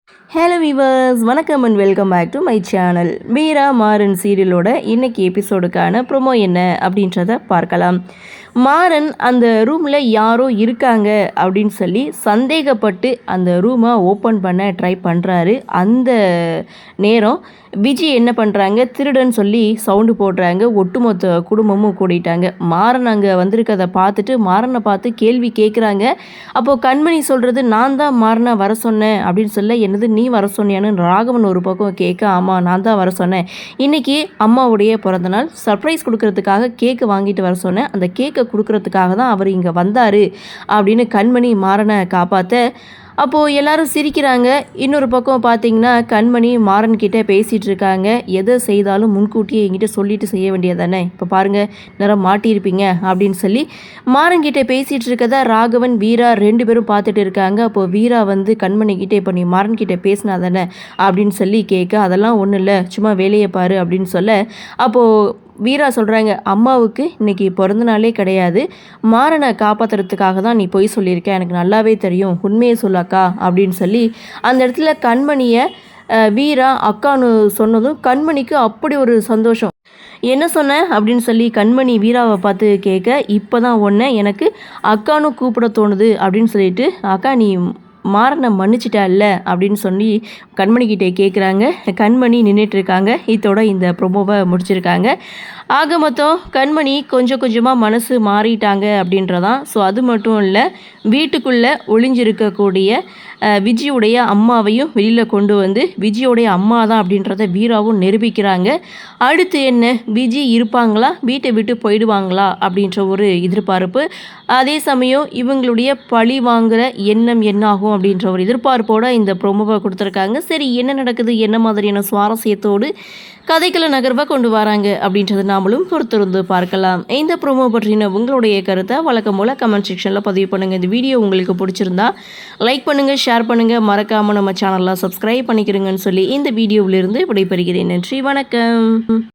Hello viewers, வணக்கம் and welcome back to my channel. Veera Maran சீரியலோட இன்னைக்கு எபிசோடுக்கான ப்ரொமோ என்ன அப்படின்றத பார்க்கலாம். மாறன் அந்த ரூமில் யாரோ இருக்காங்க அப்படின்னு சொல்லி சந்தேகப்பட்டு அந்த ரூமை ஓப்பன் பண்ண ட்ரை பண்ணுறாரு. அந்த நேரம் விஜி என்ன பண்ணுறாங்க, திருடன் சொல்லி சவுண்டு போடுறாங்க. ஒட்டுமொத்த குடும்பமும் கூடிட்டாங்க. மாறன் அங்கே வந்திருக்கதை பார்த்துட்டு மாறனை பார்த்து கேள்வி கேட்குறாங்க. அப்போது கண்மணி சொல்கிறது, நான் தான் மாறனை வர சொன்னேன் அப்படின்னு சொல்ல, என்னது நீ வர சொன்னியான்னு ராகவன் ஒரு பக்கம் கேட்க, ஆமாம் நான் தான் வர சொன்னேன், இன்றைக்கி அம்மாவுடைய பிறந்தநாள், சர்ப்ரைஸ் கொடுக்கறதுக்காக கேக்கு வாங்கிட்டு வர சொன்னேன், அந்த கேக்கை கொடுக்கறதுக்காக தான் அவர் இங்கே வந்தார் அப்படின்னு கண்மணி மாறனை காப்பாற்ற, அப்போது எல்லாரும் சிரிக்கிறாங்க. இன்னொரு பக்கம் பார்த்தீங்கன்னா கண்மணி மாறன்கிட்ட பேசிகிட்டு இருக்காங்க. எதை செய்தாலும் முன்கூட்டியே என்கிட்ட சொல்லிட்டு செய்ய வேண்டியது தானே, இப்போ பாருங்கள் நேரம் மாட்டியிருப்பீங்க அப்படின்னு சொல்லி மாறன்கிட்ட பேசிகிட்டு இருக்கதா ராகவன் வீரா 2 பேரும் பார்த்துட்டு இருக்காங்க. அப்போது வீரா வந்து கண்மணிக்கிட்ட, இப்போ நீ மாறன்கிட்ட பேசினா தானே அப்படின்னு சொல்லி கேட்க, அதெல்லாம் ஒன்றும் இல்லை சும்மா வேலையை பாரு அப்படின்னு சொல்ல, அப்போது வீரா சொல்கிறாங்க, அம்மாவுக்கு இன்றைக்கி பிறந்த நாளே கிடையாது, மாறனை காப்பாற்றுறதுக்காக தான் நீ பொய் சொல்லியிருக்க, எனக்கு நல்லாவே தெரியும், உண்மையை சொல்லாக்கா அப்படின்னு சொல்லி அந்த இடத்துல கண்மணியை வீரா அக்கான்னு சொன்னதும் கண்மணிக்கு அப்படி ஒரு சந்தோஷம். என்ன சொன்ன அப்படின்னு சொல்லி கண்மணி வீராவை பார்த்து கேட்க, இப்போ தான் ஒன்று எனக்கு அக்கானு கூப்பிட தோணுது அப்படின்னு சொல்லிட்டு, அக்கா நீ மாறனை மன்னிச்சிட்டா இல்லை அப்படின்னு சொல்லி கண்மணிக்கிட்டே கேட்குறாங்க. கண்மணி நின்றுட்டுருக்காங்க. இதோட இந்த ப்ரொமோவை முடிச்சிருக்காங்க. ஆக மொத்தம் கண்மணி கொஞ்சம் கொஞ்சமாக மனசு மாறிட்டாங்க அப்படின்றதான். ஸோ அது மட்டும் இல்லை, வீட்டுக்குள்ளே ஒளிஞ்சிருக்கக்கூடிய விஜியுடைய அம்மாவையும் வெளியில் கொண்டு வந்து விஜியோடைய அம்மா தான் அப்படின்றத வீராவும் நிரூபிக்கிறாங்க. அடுத்து என்ன, விஜி இருப்பாங்களா, வீட்டை விட்டு போயிடுவாங்களா அப்படின்ற ஒரு எதிர்பார்ப்பு. அதே சமயம் இவங்களுடைய பழி வாங்குகிற எண்ணம் என்னாகும் அப்படின்ற ஒரு எதிர்பார்ப்போடு இந்த ப்ரோமோவை கொடுத்துருக்காங்க. சரி, என்ன நடக்குது, என்ன மாதிரியான சுவாரஸ்யத்தோடு கதைக்கள நகர்வை கொண்டு வராங்க அப்படின்றது நாமளும் பொறுத்திருந்து பார்க்கலாம். இந்த ப்ரோமோ பற்றின உங்களுடைய கருத்தை வழக்கம் போல் கமெண்ட் செக்ஷனில் பதிவு பண்ணுங்கள். இந்த வீடியோ உங்களுக்கு பிடிச்சிருந்தா லைக் பண்ணுங்கள், ஷேர் பண்ணுங்கள், மறக்காமல் நம்ம சேனலில் சப்ஸ்கிரைப் பண்ணிக்கிறீங்கன்னு சொல்லி இந்த வீடியோவிலிருந்து விடைபெறுகிறேன். நன்றி, வணக்கம்.